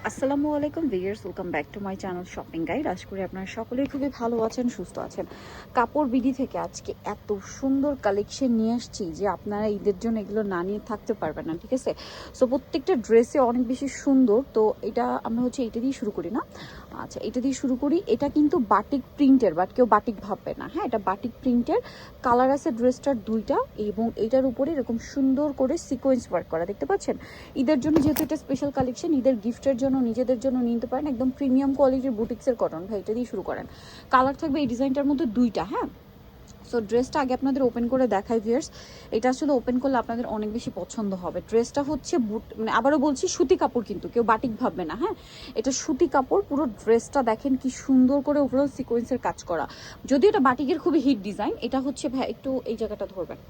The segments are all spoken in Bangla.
আসসালামু আলাইকুম viewers, welcome back to my channel shopping guide. আশা করি আপনারা সকলেই খুবই ভালো আছেন, সুস্থ আছেন। কাপড় বিডি থেকে আজকে এত সুন্দর কালেকশন নিয়ে আসছি যে আপনারা ঈদের জন্য এগুলো না নিয়ে থাকতে পারবেন না, ঠিক আছে? সো প্রত্যেকটা ড্রেসে অনেক বেশি সুন্দর। তো এটা আমরা এটা দিয়ে শুরু করি না? আচ্ছা, এটা দিয়ে শুরু করি। এটা কিন্তু বাটিক প্রিন্টের, বাট কেউ বাটিক ভাববে না, হ্যাঁ? এটা বাটিক প্রিন্টের। কালার আছে ড্রেসটার দুইটা, এবং এটার উপরে এরকম সুন্দর করে সিকোয়েন্স ওয়ার্ক করা, দেখতে পাচ্ছেন? ঈদের জন্য যেহেতু এটা স্পেশাল কালেকশন, ঈদের গিফটের জন্য নিজেদের জন্য নিতে পারেন। একদম প্রিমিয়াম কোয়ালিটির বুটিক্সের কটন, ভাই এটা দিয়ে শুরু করেন। কালার থাকবে এই ডিজাইনটার মধ্যে দুইটা, হ্যাঁ? সো ড্রেসটা আগে আপনাদের ওপেন করে দেখাই ভিউয়ার্স। এটা আসলে ওপেন করলে আপনাদের অনেক বেশি পছন্দ হবে। ড্রেসটা হচ্ছে মানে আবারও বলছি, সুতি কাপড়, কিন্তু কেউ বাটিক ভাববে না, হ্যাঁ? এটা সুতি কাপড়। পুরো ড্রেসটা দেখেন কি সুন্দর করে ওভারঅল সিকোয়েন্সের কাজ করা। যদিও এটা বাটিকের খুবই হিট ডিজাইন। এটা হচ্ছে ভাই একটু এই জায়গাটা ধরবেন।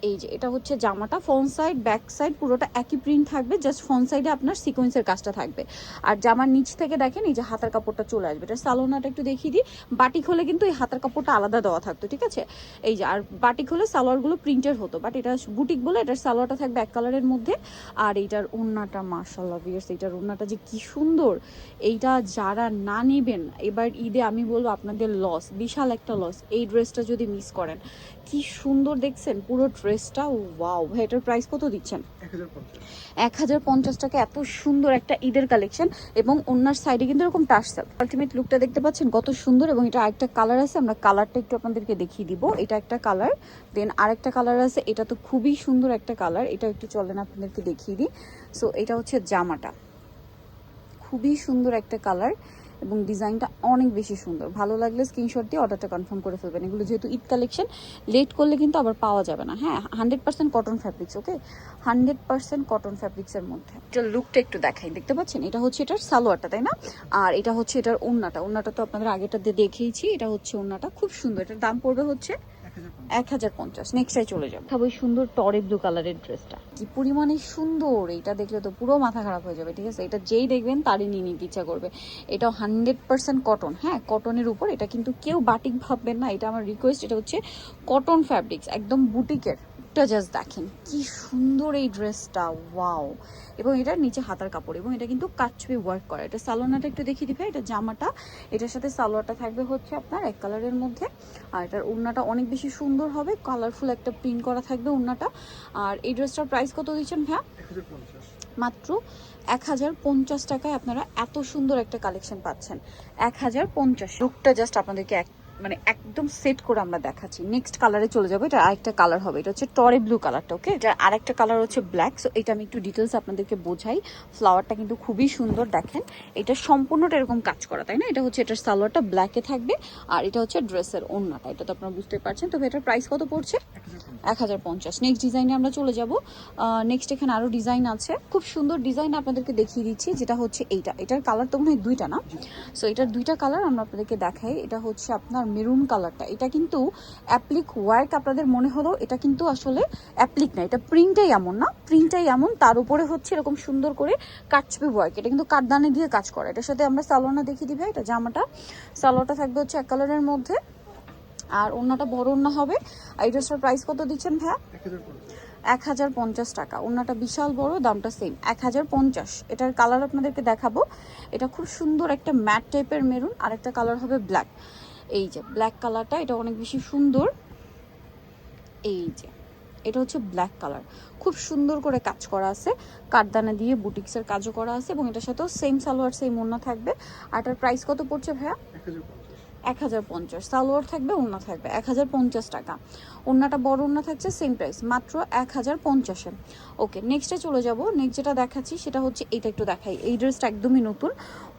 এই যে এটা হচ্ছে জামাটা, ফ্রন্ট সাইড ব্যাক সাইড পুরোটা একই প্রিন্ট থাকবে, জাস্ট ফ্রন্ট সাইডে আপনার সিকোয়েন্সের কাজটা থাকবে। আর জামার নিচ থেকে দেখেন এই যে হাতার কাপড়টা চলে আসবে। এটা সালোনাটা একটু দেখিয়ে দিই। বাটিক হলে কিন্তু এই হাতার কাপড়টা আলাদা দেওয়া থাকতো, ঠিক আছে? এই যে, আর বাটিক হলে সালোয়ারগুলো প্রিন্টের হতো, বাট এটা বুটিক বলে এটার সালোয়ারটা থাকবে এক কালারের মধ্যে। আর এইটার ওড়নাটা মাশাআল্লাহ ভিউয়ার্স, এইটার ওড়নাটা যে কি সুন্দর! এইটা যারা না নেবেন এবার ঈদে, আমি বলবো আপনাদের লস, বিশাল একটা লস এই ড্রেসটা যদি মিস করেন। কি সুন্দর দেখছেন পুরো ড্রেসটা, ওয়াও! ভাই এটার প্রাইস কত দিচ্ছেন? 1050 টাকা। এত সুন্দর একটা ঈদের কালেকশন, এবং ওনার সাইডে কিন্তু এরকম টার্সেল। আলটিমেট লুকটা দেখতে পাচ্ছেন কত সুন্দর। এবং এটা আরেকটা কালার আছে, আমরা কালারটা একটু আপনাদেরকে দেখিয়ে দিব। এটা একটা কালার, দেন আরেকটা কালার আছে। এটা তো খুবই সুন্দর একটা কালার, এটা একটু চলেন আপনাদেরকে দেখিয়ে দিই। সো এটা হচ্ছে জামাটা, খুবই সুন্দর একটা কালার, এবং ডিজাইনটা অনেক বেশি সুন্দর। ভালো লাগলে স্ক্রিনশট দিয়ে অর্ডারটা কনফার্ম করে ফেলবেন। এগুলো যেহেতু ঈদ কালেকশন, লেট করলে কিন্তু আবার পাওয়া যাবে না, হ্যাঁ? 100% কটন ফ্যাব্রিক্স, ওকে? 100% কটন ফ্যাব্রিক্সের মধ্যে। এটা লুকটা একটু দেখাই, দেখতে পাচ্ছেন? এটা হচ্ছে এটার সালোয়ারটা, তাই না? আর এটা হচ্ছে এটার ওড়নাটা। ওড়নাটা তো আপনাদের আগেটা দিয়ে দেখিয়েছি। এটা হচ্ছে ওড়নাটা, খুব সুন্দর। এটার দাম পড়বে হচ্ছে 1050। নেক্সটে চলে যাবো। ওই সুন্দর টরে ব্লু কালারের ড্রেসটা কি পরিমাণে সুন্দর! এটা দেখলে তো পুরো মাথা খারাপ হয়ে যাবে, ঠিক আছে? এটা যেই দেখবেন তারই নিয়ে নিতে ইচ্ছা করবে। এটা 100% কটন, হ্যাঁ? কটনের উপর। এটা কিন্তু কেউ বাটিক ভাববেন না, এটা আমার রিকোয়েস্ট। এটা হচ্ছে কটন ফ্যাব্রিক্স, একদম বুটিকের। জাস্ট দেখেন কি সুন্দর এই ড্রেসটা, ওয়াও! এবং এটার নিচে হাতার কাপড়, এবং এটা কিন্তু কাচবি ওয়ার্ক করা। এটা সালোয়ারটা একটু দেখিয়ে দিবে। এটা জামাটা, এটার সাথে সালোয়ারটা থাকবে হচ্ছে আপনার এক কালারের মধ্যে। আর এটার ওড়নাটা অনেক বেশি সুন্দর হবে, কালারফুল একটা প্রিন্ট করা থাকবে ওড়নাটা। আর এই ড্রেসটার প্রাইস কত দিচ্ছেন ভাইয়া? মাত্র 1050 টাকায় আপনারা এত সুন্দর একটা কালেকশন পাচ্ছেন। 1050। লুকটা জাস্ট আপনাদেরকে মানে একদম সেট করে আমরা দেখাচ্ছি। নেক্সট কালারে চলে যাবো। এটা আরেকটা কালার হবে, এটা হচ্ছে টরে ব্লু কালারটা, ওকে? এটা আরেকটা কালার হচ্ছে ব্ল্যাক। সো এটা আমি একটু ডিটেলস আপনাদেরকে বোঝাই। ফ্লাওয়ারটা কিন্তু খুবই সুন্দর, দেখেন। এটা সম্পূর্ণটা এরকম কাজ করা, তাই না? এটা হচ্ছে এটার সালোয়ারটা ব্ল্যাকে থাকবে, আর এটা হচ্ছে ড্রেসের ওড়নাটা। এটা তো আপনারা বুঝতে পারছেন। তবে এটার প্রাইস কত পড়ছে? 1050। নেক্সট ডিজাইনে আমরা চলে যাব। নেক্সট এখানে আরো ডিজাইন আছে, খুব সুন্দর ডিজাইন আপনাদেরকে দেখিয়ে দিচ্ছি। যেটা হচ্ছে এইটা, এটার কালার তো মনে হয় দুইটা, না? সো এটার দুইটা কালার আমরা আপনাদেরকে দেখাই। এটা হচ্ছে আপনার মেরুন কালারটা। এটা কিন্তু অ্যাপ্লিক ওয়ার্ক, আপনাদের মনে হলো এটা কিন্তু আসলে অ্যাপ্লিক না, এটা প্রিন্টটাই এমন, না? প্রিন্টটাই এমন, তার উপরে হচ্ছে এরকম সুন্দর করে কাটছবি ওয়ার্ক। এটা কিন্তু কাঠদানে দিয়ে কাজ করা। এটার সাথে আমরা সালোয়ারটা দেখিয়ে দিবে। এটা জামাটা, সালোয়ারটা থাকবে হচ্ছে এক কালারের মধ্যে, আর ওড়নাটা বড় ওড়না হবে। আর এই ড্রেসটার প্রাইস কত দিচ্ছেন ভাইয়া? 1050 টাকা। ওড়নাটা বিশাল বড়, দামটা সেম 1050। এটার কালার আপনাদেরকে দেখাবো। এটা খুব সুন্দর একটা ম্যাট টাইপের মেরুন, আর একটা কালার হবে ব্ল্যাক। এই যে ব্ল্যাক কালারটা, এটা অনেক বেশি সুন্দর। এই যে এটা হচ্ছে ব্ল্যাক কালার, খুব সুন্দর করে কাজ করা আছে, কাঠদানা দিয়ে বুটিক্সের কাজও করা আছে, এবং এটার সাথেও সেম সালোয়ার সেম ওড়না থাকবে। আর এটার প্রাইস কত পড়ছে ভাইয়া? 1050। সালোয়ার থাকবে, ওড়না থাকবে 1050 টাকা। ওড়নাটা বড় ওড়না থাকছে, সেম প্রাইস, মাত্র 1050-এ। ওকে, নেক্সটে চলে যাব। নেক্সট যেটা দেখাচ্ছি সেটা হচ্ছে এইটা, একটু দেখাই। এই ড্রেসটা একদমই নতুন,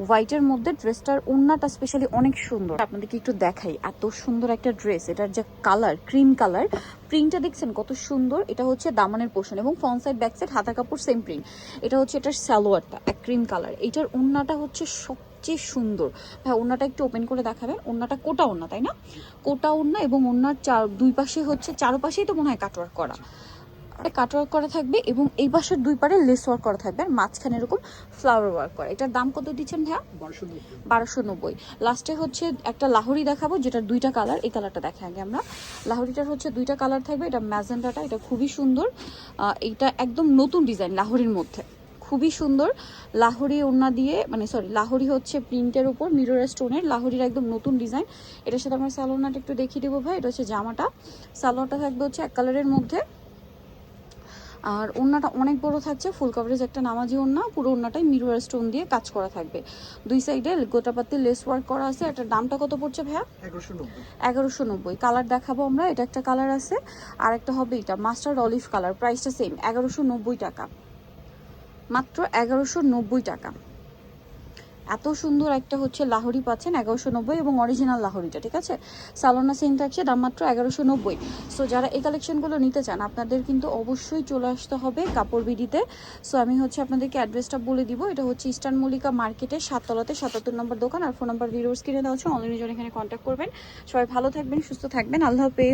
হোয়াইটের মধ্যে। ড্রেসটার ওড়নাটা স্পেশালি অনেক সুন্দর, আপনাদেরকে একটু দেখাই। এত সুন্দর একটা ড্রেস, এটার যে কালার, ক্রিম কালার, প্রিন্টটা দেখছেন কত সুন্দর। এটা হচ্ছে দামানের পোর্শন, এবং ফ্রন্ট সাইড ব্যাক সাইড হাতা কাপড় সেম প্রিন্ট। এটা হচ্ছে এটার সালোয়ারটা এক ক্রিম কালার। এটার ওড়নাটা হচ্ছে সবচেয়ে সুন্দর। হ্যাঁ, ওড়নাটা একটু ওপেন করে দেখাবেন। ওড়নাটা কোটা ওড়না, তাই না? কোটা ওড়না, এবং ওড়নার দুই পাশে হচ্ছে, চারপাশেই তো মনে হয় কাটওয়ার্ক করা, কাটওয়ার্ক করা থাকবে, এবং এই পাশের দুই পারে লেস ওয়ার্ক করা থাকবে, আর মাঝখানে এরকম ফ্লাওয়ার ওয়ার্ক করা। এটার দাম কত দিচ্ছেন ভাইয়া? 1290। লাস্টে হচ্ছে একটা লাহোরি দেখাবো, যেটার দুইটা কালার। এই কালারটা দেখে আগে আমরা। লাহোরিটার হচ্ছে দুইটা কালার থাকবে। এটা ম্যাজেন্টাটা, এটা খুবই সুন্দর। এইটা একদম নতুন ডিজাইন লাহোরির মধ্যে, খুবই সুন্দর লাহোরি ওড়না দিয়ে, মানে সরি লাহোরি হচ্ছে প্রিন্টের উপর মিরর স্টোনের, লাহোরির একদম নতুন ডিজাইন। এটার সাথে আমরা সালোয়ারটা একটু দেখিয়ে দেবো ভাই। এটা হচ্ছে জামাটা, সালোয়ারটা থাকবে হচ্ছে এক কালারের মধ্যে, আর ওড়নাটা অনেক বড় থাকছে, ফুল কভারেজ একটা নামাজি ওড়না, পুরো ওড়নাটাই মিরর স্টোন দিয়ে কাজ করা থাকবে, দুই সাইডে গোটাপাতি লেস ওয়ার্ক করা আছে। এটার দামটা কত পড়ছে ভাইয়া? 1190। কালার দেখাবো আমরা, এটা একটা কালার আছে, আর একটা হবে এটা মাস্টার্ড অলিভ কালার, প্রাইসটা সেম 1190 টাকা, মাত্র 1190 টাকা। এত সুন্দর একটা হচ্ছে লাহোরি পাচ্ছেন 1190, এবং অরিজিনাল লাহোরিটা, ঠিক আছে। সালোনা সেম থাকছে, দাম মাত্র 1190। সো যারা এই কালেকশনগুলো নিতে চান আপনাদের কিন্তু অবশ্যই চলে আসতে হবে কাপড় বিডিতে। সো আমি হচ্ছে আপনাদেরকে অ্যাড্রেসটা বলে দিব, এটা হচ্ছে ইস্টার্ন মল্লিকা মার্কেটের 7 তলাতে 77 নম্বর দোকান, আর ফোন নাম্বার ভিডিওর স্ক্রিনে দেওয়া হচ্ছে, অনলাইনে জন্য এখানে কন্ট্যাক্ট করবেন। সবাই ভালো থাকবেন, সুস্থ থাকবেন, আল্লাহ হাফেজ।